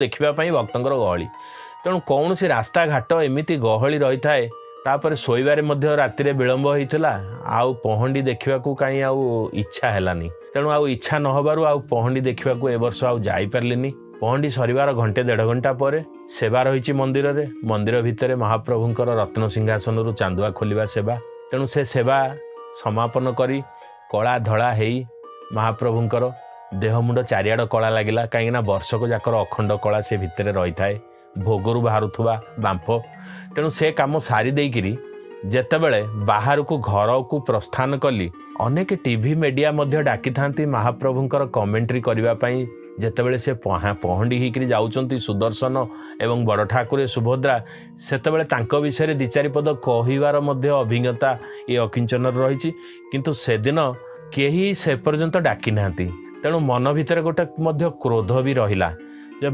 देखा भक्तर गहली तेणु कौन सी रास्ता घाट एमती गहली रही थाए तापर शोबारे राति विलंब होता आउ पहंडी देखा कहीं आउ इच्छा है तेणु आउ इच्छा नहबार आउ पहंडी देखा ए वर्ष आउ जापारे पहंडी सरिवार घंटे 1.5 घंटा पर सेवा रही मंदिर रे मंदिर भितर महाप्रभुंकर रत्न सिंहासन रु चांदुआ खोलिबा सेवा तेणु से सेवा समापन करी कला धड़ा हेई महाप्रभुंकर देह मुंड चारिआड कला लगिला कहीं वर्षक जाकर अखंड कला से भितर रही थाए भोगरू बाहरुवा बांफ तेणु से कम सारी देकिरी जेतेबेले बाहर को घर को प्रस्थान कली अनेक टीवी मीडिया मध्य डाकी थांती महाप्रभुंकर कमेंट्री करने जेतेबेले से पहंडी होकर जाउचंती सुदर्शन एवं बड़ ठाकुर सुभद्रा सेतेबेले तांको विषय दी चारि पद कहिबार मध्य अभिज्ञता ये अकिंचन रही किंतु सेदिन केही से पर्यंत डाकी नांती तेणु मन भितर गोटे क्रोध भी रहिला